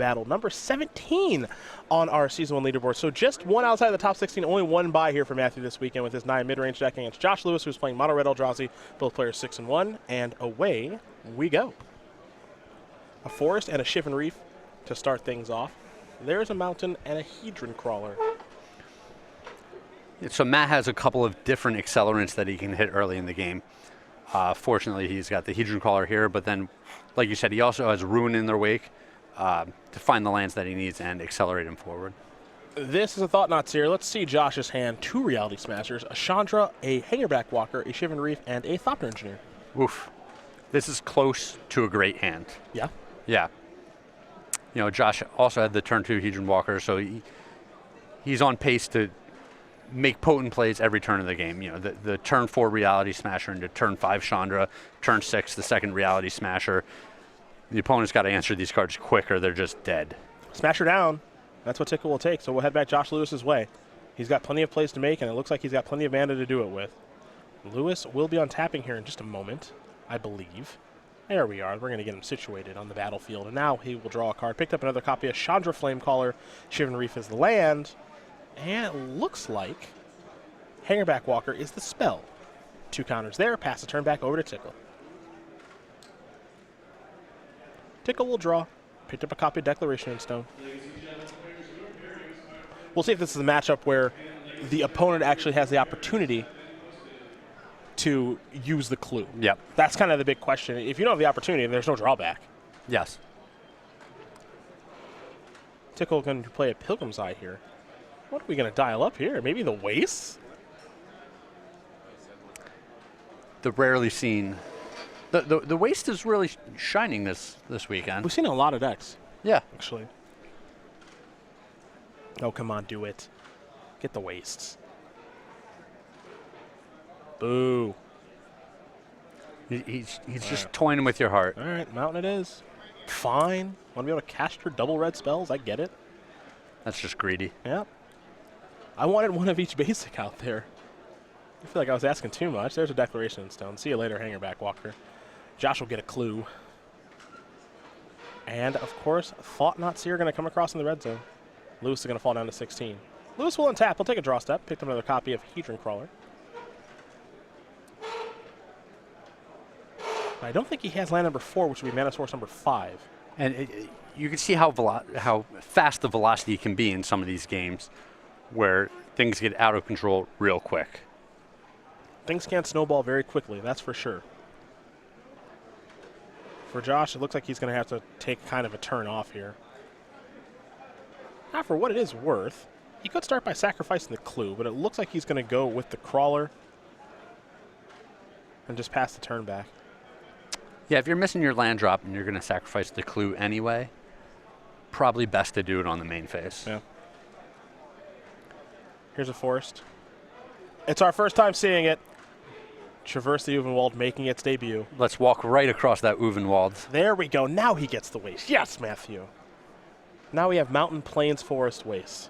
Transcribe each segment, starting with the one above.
battle, number 17 on our Season 1 leaderboard. So just one outside of the top 16, only one bye here for Matthew this weekend with his 9 mid-range deck against Josh Lewis, who's playing Mono Red Eldrazi, both players 6-1, and away we go. A Forest and a Shivan Reef to start things off. There's a Mountain and a Hedron Crawler. So Matt has a couple of different accelerants that he can hit early in the game. Fortunately, he's got the Hedron Crawler here, but then, like you said, he also has Ruin in their wake to find the lands that he needs and accelerate him forward. This is a Thought-Knot Seer. Let's see Josh's hand. 2 Reality Smashers, a Chandra, a Hangerback Walker, a Shivan Reef, and a Thopter Engineer. Oof. This is close to a great hand. Yeah? Yeah. You know, Josh also had the turn 2 Hedron Walker, so he's on pace to make potent plays every turn of the game. You know, the turn 4 Reality Smasher into turn 5 Chandra, turn 6 the second Reality Smasher. The opponent's got to answer these cards quick or they're just dead. Smasher down. That's what Tickal will take, so we'll head back Josh Lewis's way. He's got plenty of plays to make, and it looks like he's got plenty of mana to do it with. Lewis will be on tapping here in just a moment, I believe. There we are. We're going to get him situated on the battlefield, and now he will draw a card. Picked up another copy of Chandra Flamecaller. Shivan Reef is the land. And it looks like Hangerback Walker is the spell. 2 counters there. Pass the turn back over to Tickal. Tickal will draw. Picked up a copy of Declaration in Stone. We'll see if this is a matchup where the opponent actually has the opportunity to use the clue. Yep. That's kind of the big question. If you don't have the opportunity, there's no drawback. Yes. Tickal going to play a Pilgrim's Eye here. What are we going to dial up here? Maybe the Waste? The rarely seen. The Waste is really shining this weekend. We've seen a lot of decks. Yeah. Actually. Oh, come on, do it. Get the Wastes. Boo. He's just toying with your heart. All right, Mountain it is. Fine. Want to be able to cast your double red spells? I get it. That's just greedy. Yeah. I wanted one of each basic out there. I feel like I was asking too much. There's a Declaration in Stone. See you later, Hangerback Walker. Josh will get a clue. And, of course, Thought-Knot Seer going to come across in the red zone. Lewis is going to fall down to 16. Lewis will untap. He'll take a draw step. Picked up another copy of Hedron Crawler. I don't think he has land number 4, which would be mana source number 5. And you can see how fast the velocity can be in some of these games where things get out of control real quick. Things can snowball very quickly, that's for sure. For Josh, it looks like he's going to have to take kind of a turn off here. Now, for what it is worth, he could start by sacrificing the clue, but it looks like he's going to go with the Crawler and just pass the turn back. Yeah, if you're missing your land drop and you're going to sacrifice the clue anyway, probably best to do it on the main phase. Yeah. Here's a Forest. It's our first time seeing it. Traverse the Uvenwald, making its debut. Let's walk right across that Uvenwald. There we go. Now he gets the Waste. Yes, Matthew. Now we have Mountain, Plains, Forest, Waste.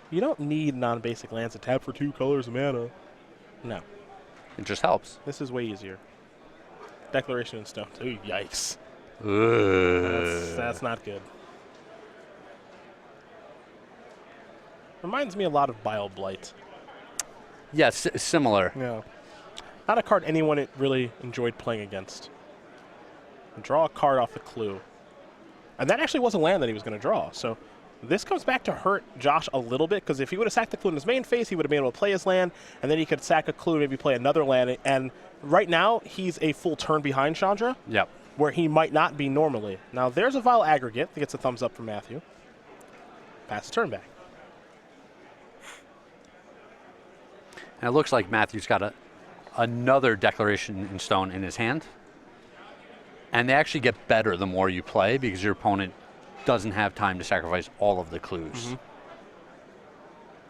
You don't need non-basic lands to tap for 2 colors of mana. No. It just helps. This is way easier. Declaration in Stone. Ooh, yikes. That's not good. Reminds me a lot of Bile Blight. Yes, similar. Yeah. Not a card anyone really enjoyed playing against. Draw a card off the clue. And that actually was a land that he was going to draw. So this comes back to hurt Josh a little bit, because if he would have sacked the clue in his main phase, he would have been able to play his land, and then he could sack a clue and maybe play another land. And right now, he's a full turn behind Chandra, Yep. where he might not be normally. Now, there's a Vile Aggregate that gets a thumbs up from Matthew. Pass the turn back. And it looks like Matthew's got another Declaration in Stone in his hand. And they actually get better the more you play, because your opponent doesn't have time to sacrifice all of the clues. Mm-hmm.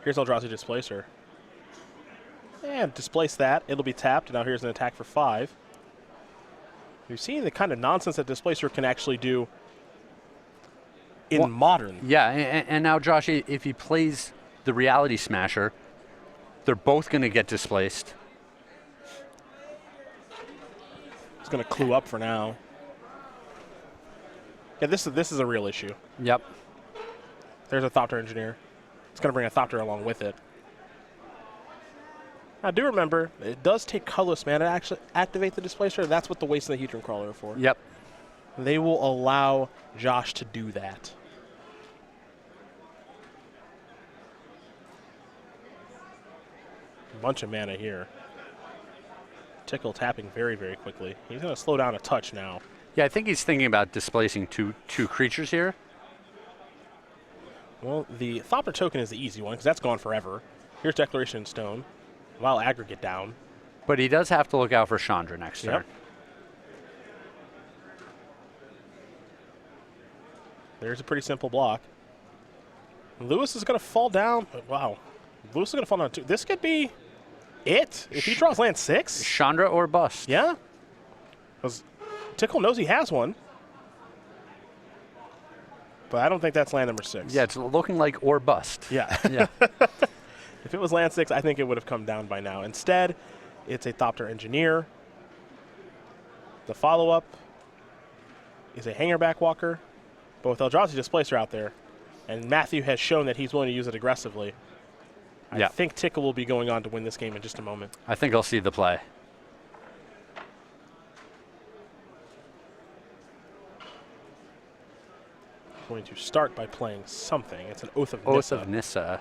Here's Eldrazi Displacer. And displace that. It'll be tapped. Now here's an attack for 5. You're seeing the kind of nonsense that Displacer can actually do in Modern. Yeah, and now, Josh, if he plays the Reality Smasher, they're both going to get displaced. He's going to clue up for now. Yeah, this is a real issue. Yep. There's a Thopter Engineer. It's going to bring a Thopter along with it. Now, do remember, it does take colorless mana to actually activate the Displacer. That's what the Waste and the Hedron Crawler are for. Yep. They will allow Josh to do that. A bunch of mana here. Tickal tapping very, very quickly. He's going to slow down a touch now. Yeah, I think he's thinking about displacing two creatures here. Well, the Thopter token is the easy one because that's gone forever. Here's Declaration in Stone. While Aggregate down. But he does have to look out for Chandra next turn. There's a pretty simple block. Lewis is going to fall down. Wow. Lewis is going to fall down too. This could be it. If he draws land 6. Chandra or bust. Yeah. Because Tickal knows he has one. But I don't think that's land number 6. Yeah, it's looking like or bust. Yeah. Yeah. If it was land 6, I think it would have come down by now. Instead, it's a Thopter Engineer. The follow-up is a Hangerback Walker. But with Eldrazi Displacer out there, and Matthew has shown that he's willing to use it aggressively, I think Tickal will be going on to win this game in just a moment. I think I'll see the play. Going to start by playing something. It's an Oath of Oath Nissa. of Nissa.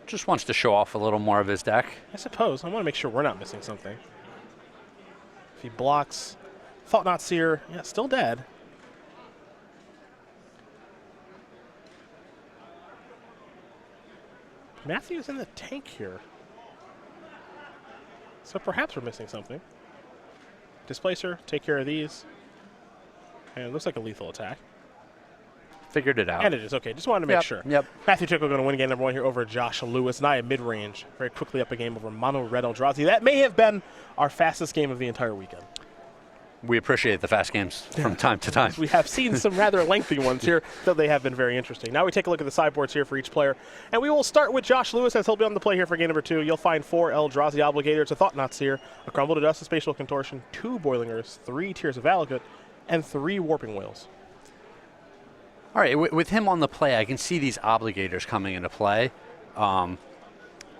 Just wants to show off a little more of his deck. I suppose. I want to make sure we're not missing something. If he blocks Thought Not Seer, yeah, still dead. Matthew's in the tank here. So perhaps we're missing something. Displacer, take care of these. And it looks like a lethal attack. Figured it out. And it is. Okay, just wanted to make sure. Yep. Matthew Tickal going to win game number 1 here over Josh Lewis. And I am mid-range. Very quickly up a game over Mono Red Eldrazi. That may have been our fastest game of the entire weekend. We appreciate the fast games from time to time. We have seen some rather lengthy ones here, though they have been very interesting. Now we take a look at the sideboards here for each player. And we will start with Josh Lewis, as he'll be on the play here for game number 2. You'll find 4 Eldrazi Obligators, a Thought Not Seer, a Crumble to Dust, a Spatial Contortion, 2 Boiling Earths, 3 Tears of Valakut, and 3 Warping Whales. All right, with him on the play, I can see these Obligators coming into play.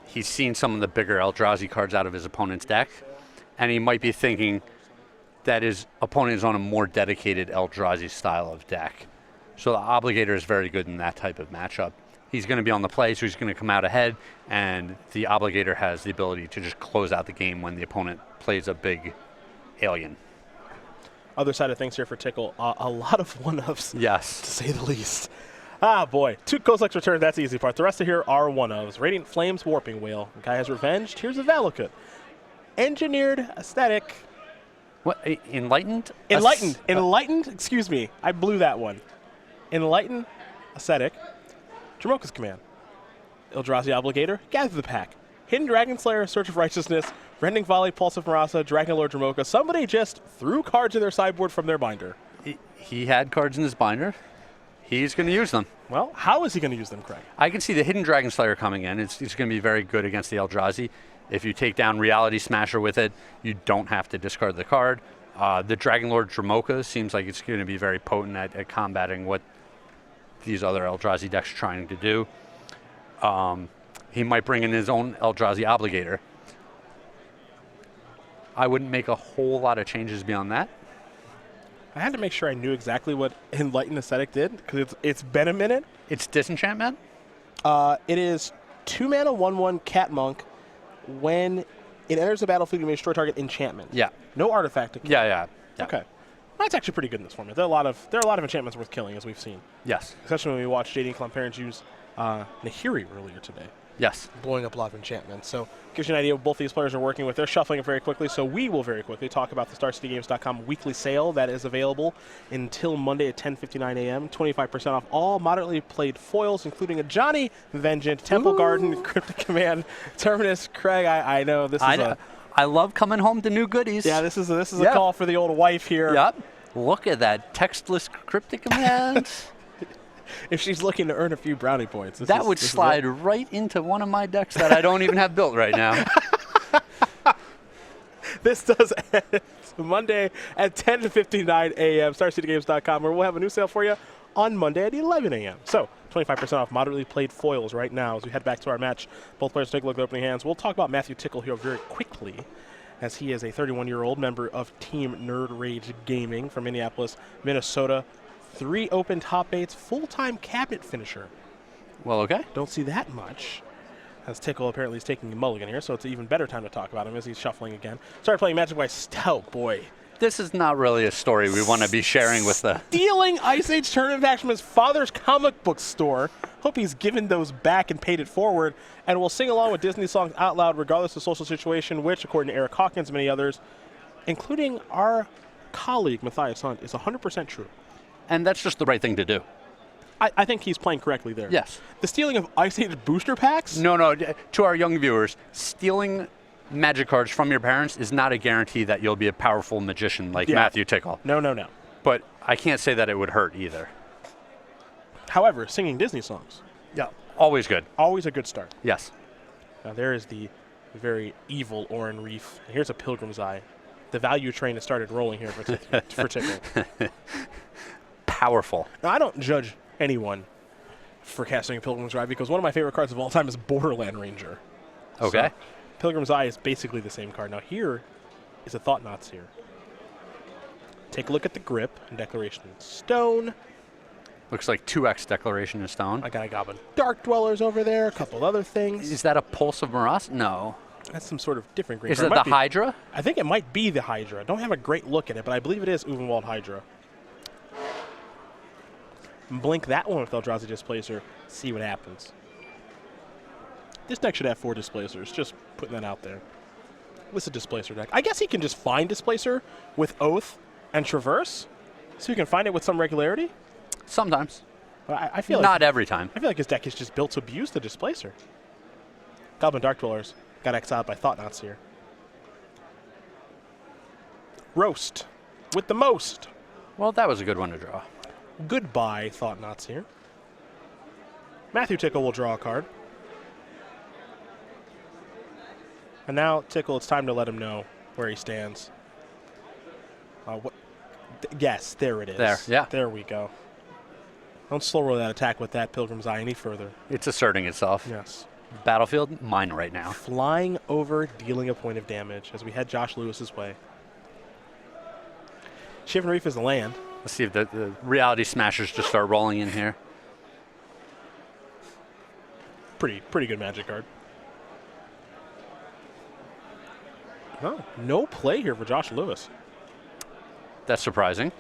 He's seen some of the bigger Eldrazi cards out of his opponent's deck, and he might be thinking that his opponent is on a more dedicated Eldrazi style of deck. So the Obligator is very good in that type of matchup. He's going to be on the play, so he's going to come out ahead, and the Obligator has the ability to just close out the game when the opponent plays a big alien. Other side of things here for Tickal, a lot of one-ups, Yes. to say the least. Ah, boy. 2 Kozilek's Return, that's the easy part. The rest of here are one-ofs. Radiant Flames, Warping Whale. Gaia's Revenge, Tears of Valakut. Engineered Aesthetic. What? Enlightened? Enlightened, excuse me. I blew that one. Enlightened Aesthetic. Dromoka's Command. Eldrazi Obligator, Gather the Pack. Hidden Dragon Slayer, Search of Righteousness. Rending Volley, Pulse of Marasa, Dragon Lord Dromoka. Somebody just threw cards in their sideboard from their binder. He had cards in his binder. He's going to use them. Well, how is he going to use them, Craig? I can see the Hidden Dragon Slayer coming in. It's going to be very good against the Eldrazi. If you take down Reality Smasher with it, you don't have to discard the card. The Dragon Lord Dromoka seems like it's going to be very potent at combating what these other Eldrazi decks are trying to do. He might bring in his own Eldrazi Obligator. I wouldn't make a whole lot of changes beyond that. I had to make sure I knew exactly what Enlightened Aesthetic did, because it's been a minute. It's Disenchantment? It is 2 mana, 1/1 Cat Monk. When it enters the battlefield, you may destroy target enchantment. Yeah. No artifact to kill. Yeah. Okay. That's actually pretty good in this format. There are a lot of enchantments worth killing, as we've seen. Yes. Especially when we watched JD Clonparents use Nahiri earlier today. Yes. Blowing up a lot of enchantments. So gives you an idea of what both these players are working with. They're shuffling it very quickly, so we will very quickly talk about the StarCityGames.com weekly sale that is available until Monday at 10:59 a.m. 25% off all moderately played foils, including a Johnny Vengeance, Temple Garden, Cryptic Command, Terminus. Craig, I know this is I love coming home to new goodies. Yeah, this is a call for the old wife here. Yep. Look at that textless Cryptic Command. If she's looking to earn a few brownie points. That would slide right into one of my decks that I don't even have built right now. This does end Monday at 10:59 a.m. StarCityGames.com, where we'll have a new sale for you on Monday at 11 a.m. So 25% off moderately played foils right now as we head back to our match. Both players take a look at opening hands. We'll talk about Matthew Tickal here very quickly, as he is a 31-year-old member of Team Nerd Rage Gaming from Minneapolis, Minnesota. 3 open top 8s, full-time cabinet finisher. Well, okay. Don't see that much, as Tickal apparently is taking a mulligan here, so it's an even better time to talk about him as he's shuffling again. Started playing Magic by Stout, boy. This is not really a story we want to be sharing with the... Stealing Ice Age tournament packs from his father's comic book store. Hope he's given those back and paid it forward. And will sing along with Disney songs out loud regardless of social situation, which, according to Eric Hawkins and many others, including our colleague Matthias Hunt, is 100% true. And that's just the right thing to do. I think he's playing correctly there. Yes. The stealing of Ice Age booster packs? No. To our young viewers, stealing Magic cards from your parents is not a guarantee that you'll be a powerful magician like Matthew Tickal. No. But I can't say that it would hurt either. However, singing Disney songs. Yeah. Always good. Always a good start. Yes. Now there is the very evil Orin Reef. And here's a Pilgrim's Eye. The value train has started rolling here for Tickal. Powerful. Now, I don't judge anyone for casting a Pilgrim's Eye because one of my favorite cards of all time is Borderland Ranger. Okay. So, Pilgrim's Eye is basically the same card. Now here is a Thought Knots here. Take a look at the grip and Declaration in Stone. Looks like 2x Declaration in Stone. I got a Goblin Dark Dwellers over there, a couple other things. Is that a Pulse of Morass? No. That's some sort of different green Is card. it the Hydra? I think it might be the Hydra. I don't have a great look at it, but I believe it is Uvenwald Hydra. Blink that one with Eldrazi Displacer, see what happens. This deck should have 4 Displacers, just putting that out there. This is a Displacer deck. I guess he can just find Displacer with Oath and Traverse, so you can find it with some regularity. Sometimes. But I feel like not every time. I feel like his deck is just built to abuse the Displacer. Goblin Dark Dwellers got exiled by Thought Knots here. Roast with the most. Well, that was a good one to draw. Goodbye, Thought Knots here. Matthew Tickal will draw a card. And now, Tickal, it's time to let him know where he stands. Yes, there it is. There, yeah. There we go. Don't slow roll that attack with that Pilgrim's Eye any further. It's asserting itself. Yes. Battlefield, mine right now. Flying over, dealing a point of damage as we head Josh Lewis's way. Shivan Reef is the land. Let's see if the Reality Smashers just start rolling in here. Pretty good Magic card. No play here for Josh Lewis. That's surprising.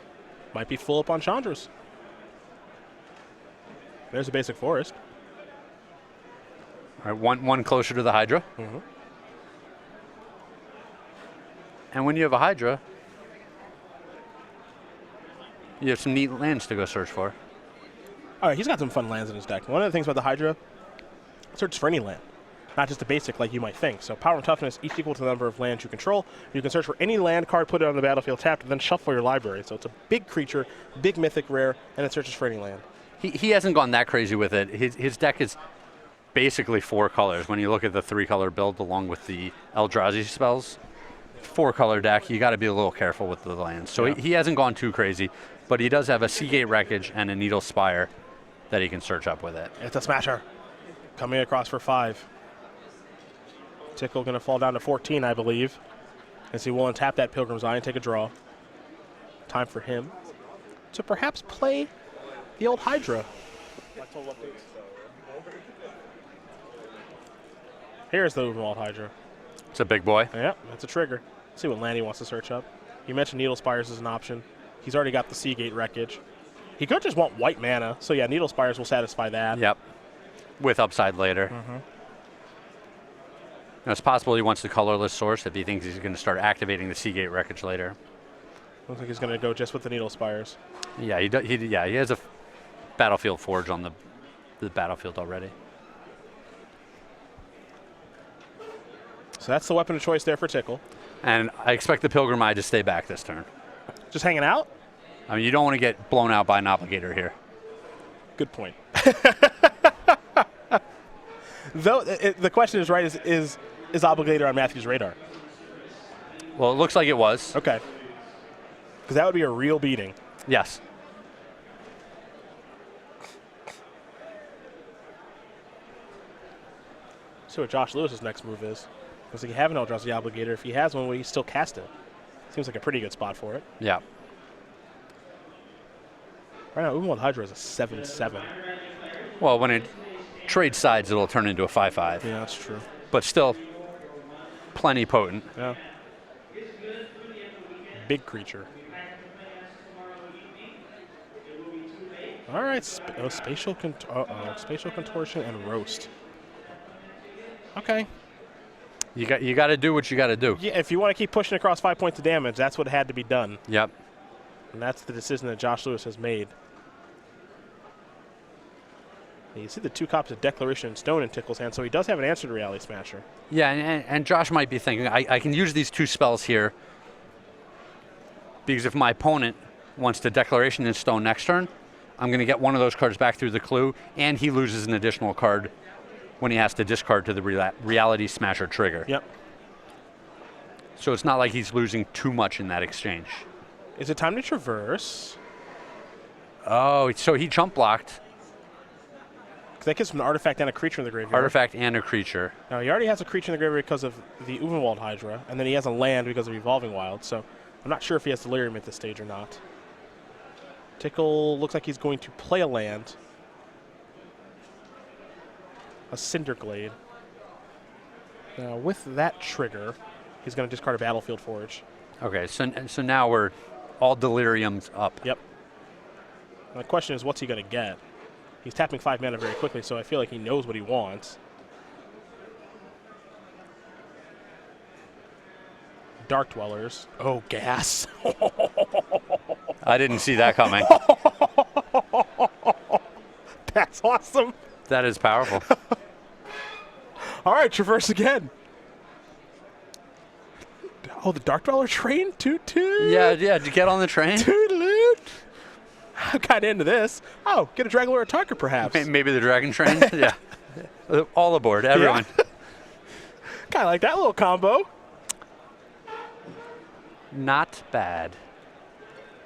Might be full up on Chandra's. There's a basic forest. All right, one closer to the Hydra. Mm-hmm. And when you have a Hydra, you have some neat lands to go search for. All right, he's got some fun lands in his deck. One of the things about the Hydra, search for any land, not just a basic like you might think. So power and toughness each equal to the number of lands you control. You can search for any land card, put it on the battlefield tapped, and then shuffle your library. So it's a big creature, big mythic rare, and it searches for any land. He hasn't gone that crazy with it. His deck is basically 4 colors. When you look at the 3-color build along with the Eldrazi spells, 4-color deck, you got to be a little careful with the lands. So he hasn't gone too crazy, but he does have a Seagate Wreckage and a Needle Spire that he can search up with it. It's a smasher. Coming across for 5. Tickal going to fall down to 14, I believe, as he will untap that Pilgrim's Eye and take a draw. Time for him to perhaps play the old Hydra. Here's the Uvenwald Hydra. It's a big boy. Yeah, that's a trigger. Let's see what land he wants to search up. You mentioned Needle Spires as an option. He's already got the Seagate Wreckage. He could just want white mana, so yeah, Needle Spires will satisfy that. Yep. With upside later. Mm-hmm. Now, it's possible he wants the colorless source if he thinks he's going to start activating the Seagate Wreckage later. Looks like he's going to go just with the Needle Spires. Yeah, he has a Battlefield Forge on the battlefield already. So that's the weapon of choice there for Tickal. And I expect the Pilgrim Eye to stay back this turn. Just hanging out? I mean, you don't want to get blown out by an Obligator here. Good point. Though the question is right, is Obligator on Matthew's radar? Well, it looks like it was. Okay. Because that would be a real beating. Yes. See what Josh Lewis's next move is. Looks like he have an Eldrazi Obligator. If he has one, would he still cast it? Seems like a pretty good spot for it. Yeah. Right now, Uberwald Hydra is a 7/7. Well, when it trades sides, it'll turn into a 5/5. Yeah, that's true. But still, plenty potent. Yeah. Big creature. All right, spatial contortion and roast. Okay. You got to do what you got to do. Yeah, if you want to keep pushing across 5 points of damage, that's what had to be done. Yep. And that's the decision that Josh Lewis has made. You see the 2 copies of Declaration in Stone in Tickal's hand, so he does have an answer to Reality Smasher. Yeah, and Josh might be thinking, I can use these 2 spells here because if my opponent wants to Declaration in Stone next turn, I'm going to get one of those cards back through the clue, and he loses an additional card when he has to discard to the Reality Smasher trigger. Yep. So it's not like he's losing too much in that exchange. Is it time to traverse? Oh, so he jump blocked. That gives him an artifact and a creature in the graveyard. Artifact and a creature. Now, he already has a creature in the graveyard because of the Uvenwald Hydra, and then he has a land because of Evolving Wild, so I'm not sure if he has Delirium at this stage or not. Tickal looks like he's going to play a land. A Cinderglade. Now, with that trigger, he's going to discard a Battlefield Forge. Okay, so now we're all Delirium's up. Yep. And the question is, what's he going to get? He's tapping 5 mana very quickly, so I feel like he knows what he wants. Dark Dwellers. Oh, gas. I didn't see that coming. That's awesome. That is powerful. All right, traverse again. Oh, the Dark Dweller train? Toot toot. Yeah, did you get on the train? Toot-a-loot. I'm kind of into this. Oh, get a Dragon Lord Tarka, perhaps. Maybe the Dragon Train? Yeah. All aboard, everyone. Yeah. Kind of like that little combo. Not bad.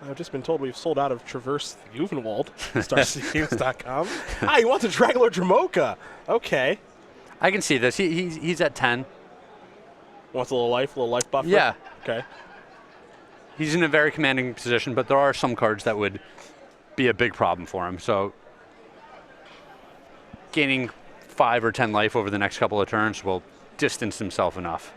I've just been told we've sold out of Traverse the Uvenwald, StarCityGames.com. He wants a Dragon Lord Dramoka. Okay. I can see this. He's at 10. Wants a little life buffer? Yeah. Okay. He's in a very commanding position, but there are some cards that would be a big problem for him. So gaining 5 or 10 life over the next couple of turns will distance himself enough.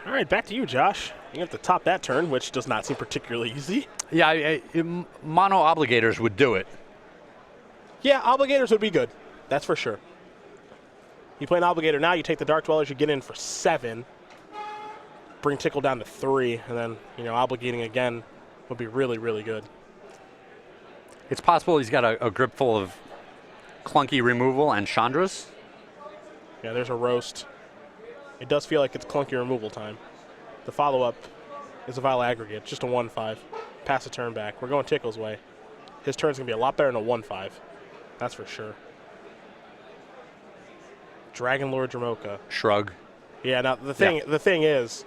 All right, back to you, Josh. You have to top that turn, which does not seem particularly easy. Yeah, mono obligators would do it. Yeah, Obligators would be good. That's for sure. You play an Obligator now, you take the Dark Dwellers, you get in for 7. Bring Tickal down to 3, and then, obligating again would be really, really good. It's possible he's got a grip full of clunky removal and Chandras. Yeah, there's a roast. It does feel like it's clunky removal time. The follow-up is a Vile Aggregate, just a 1/5. Pass a turn back. We're going Tickal's way. His turn's going to be a lot better than a 1/5. That's for sure. Dragon Lord Dramoka. Shrug. Yeah, now the thing is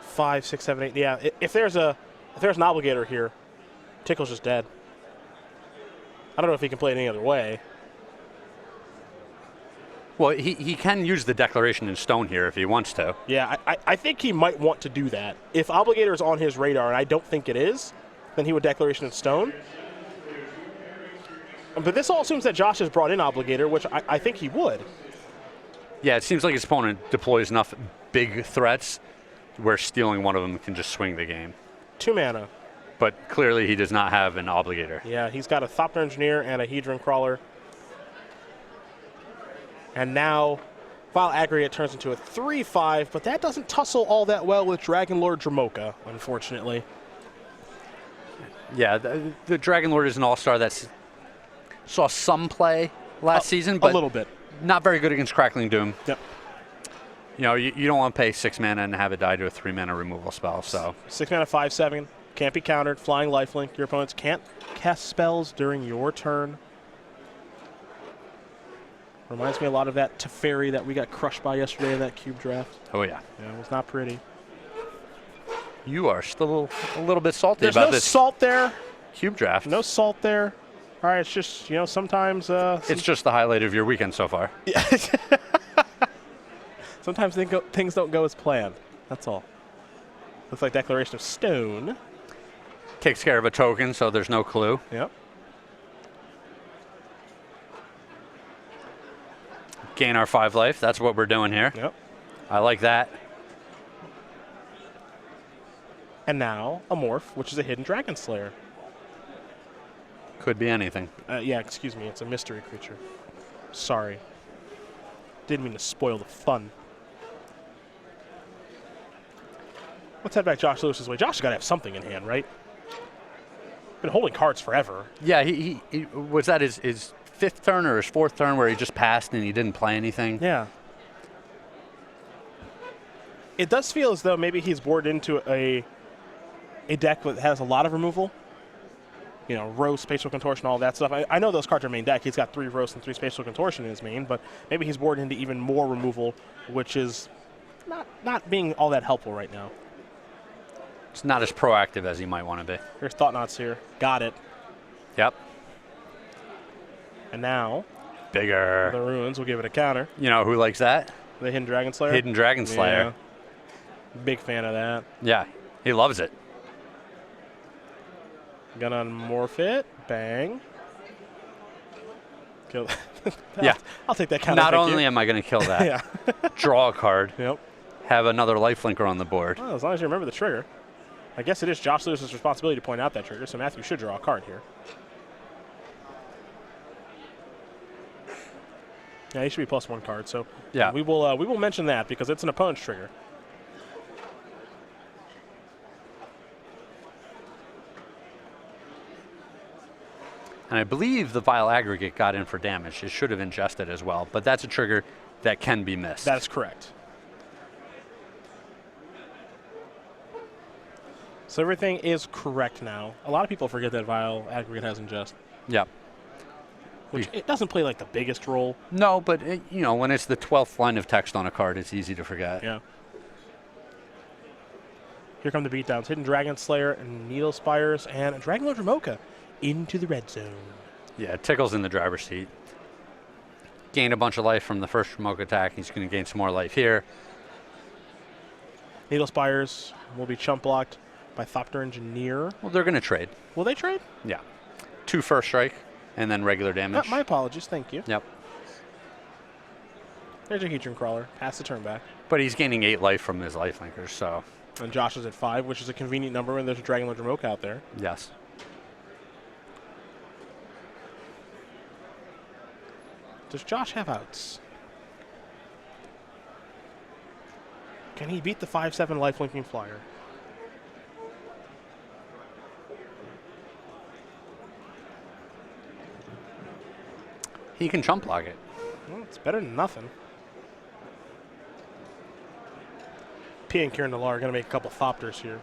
5, 6, 7, 8. Yeah, if there's an Obligator here, Tickal's just dead. I don't know if he can play it any other way. Well, he can use the Declaration in Stone here if he wants to. Yeah, I think he might want to do that. If Obligator is on his radar, and I don't think it is, then he would Declaration in Stone. But this all assumes that Josh has brought in Obligator, which I think he would. Yeah, it seems like his opponent deploys enough big threats where stealing one of them can just swing the game. 2 mana. But clearly he does not have an Obligator. Yeah, he's got a Thopter Engineer and a Hedron Crawler. And now Vile Aggregate turns into a 3/5, but that doesn't tussle all that well with Dragon Lord Dramoka, unfortunately. Yeah, the Dragon Lord is an all-star that saw some play last season, but a little bit. Not very good against Crackling Doom. Yep. You don't want to pay 6 mana and have it die to a 3 mana removal spell. So 6 mana, 5/7, can't be countered. Flying Lifelink. Your opponents can't cast spells during your turn. Reminds me a lot of that Teferi that we got crushed by yesterday in that cube draft. Oh, yeah. Yeah, it was not pretty. You are still a little bit salty There's about no this salt there. cube draft. No salt there. All right, it's just, sometimes... It's just the highlight of your weekend so far. Sometimes things don't go as planned. That's all. Looks like Declaration of Stone. Takes care of a token, so there's no clue. Yep. Gain our 5 life. That's what we're doing here. Yep. I like that. And now a morph, which is a hidden Dragon Slayer. Could be anything. Yeah, excuse me. It's a mystery creature. Sorry. Didn't mean to spoil the fun. Let's head back Josh Lewis's way. Josh has got to have something in hand, right? Been holding cards forever. Yeah, he was that his 5th turn or his 4th turn where he just passed and he didn't play anything? Yeah. It does feel as though maybe he's boarded into a deck that has a lot of removal. Roast, Spatial Contortion, all that stuff. I know those cards are main deck. He's got 3 Roast and 3 Spatial Contortion in his main, but maybe he's boarded into even more removal, which is not being all that helpful right now. It's not as proactive as he might want to be. There's Thought Knots here. Got it. Yep. And now, Bigger. the Ruins will give it a counter. You know who likes that? The Hidden Dragon Slayer? Hidden Dragon Slayer. Yeah. Big fan of that. Yeah, he loves it. Gonna unmorph it. Bang. Kill. Yeah. I'll take that counter. Not only am I going to kill that, yeah. draw a card, Yep. have another lifelinker on the board. Well, as long as you remember the trigger. I guess it is Josh Lewis's responsibility to point out that trigger, so Matthew should draw a card here. Yeah, he should be +1 card. So Yeah. we will mention that because it's an opponent's trigger. And I believe the Vile Aggregate got in for damage. It should have ingested as well, but that's a trigger that can be missed. That is correct. So everything is correct now. A lot of people forget that Vile Aggregate has ingest, Yep. which it doesn't play like the biggest role. No, but when it's the 12th line of text on a card, it's easy to forget. Yeah. Here come the beatdowns. Hidden Dragon Slayer and Needle Spires and a Dragon Lord Ramoka into the red zone. Yeah, Tickle's in the driver's seat. Gained a bunch of life from the first Ramoka attack. He's going to gain some more life here. Needle Spires will be chump blocked by Thopter Engineer. Well, they're going to trade. Will they trade? Yeah. 2 first strike and then regular damage. My apologies. Thank you. Yep. There's a Hedron Crawler. Pass the turn back. But he's gaining 8 life from his lifelinkers, so And Josh is at 5, which is a convenient number when there's a Dragon Lord Ramoka out there. yes. Does Josh have outs? Can he beat the 5/7 lifelinking flyer? He can chump block it. Well, it's better than nothing. P and Kieran Nalar are going to make a couple Thopters here.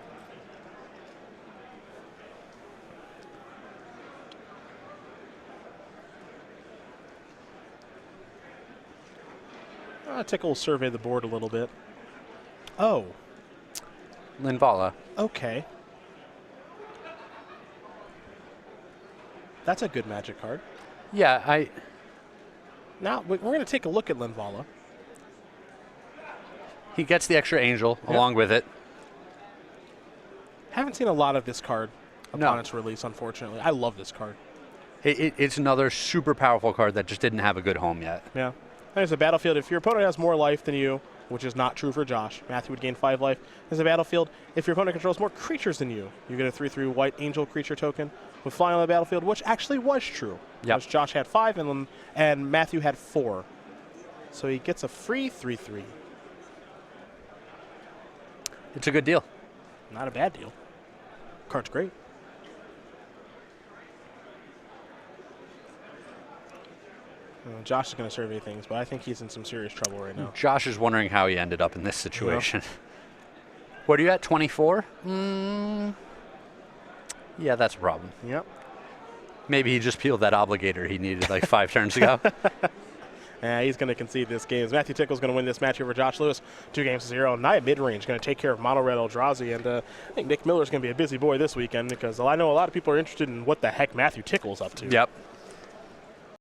Tickal will survey the board a little bit. Oh, Linvala. okay. That's a good Magic card. Yeah, Now, we're going to take a look at Linvala. he gets the extra angel Yep. along with it. Haven't seen a lot of this card upon No. its release, unfortunately. I love this card. It's another super powerful card that just didn't have a good home yet. Yeah. There's a battlefield. If your opponent has more life than you, which is not true for Josh, Matthew would gain 5 life. There's a battlefield. If your opponent controls more creatures than you, you get a 3/3 white angel creature token with flying on the battlefield, which actually was true. Yep. Because Josh had 5 and Matthew had 4. So he gets a free 3/3. It's a good deal. Not a bad deal. Card's great. Josh is going to survey things, but I think he's in some serious trouble right now. Josh is wondering how he ended up in this situation. What are you at, 24? Yeah, that's a problem. Yep. Maybe he just peeled that obligator he needed like 5 turns ago. He's going to concede this game. Matthew Tickle's going to win this match over Josh Lewis 2-0. Nia mid-range going to take care of Mono Red Eldrazi. And I think Nick Miller's going to be a busy boy this weekend because I know a lot of people are interested in what the heck Matthew Tickle's up to. Yep.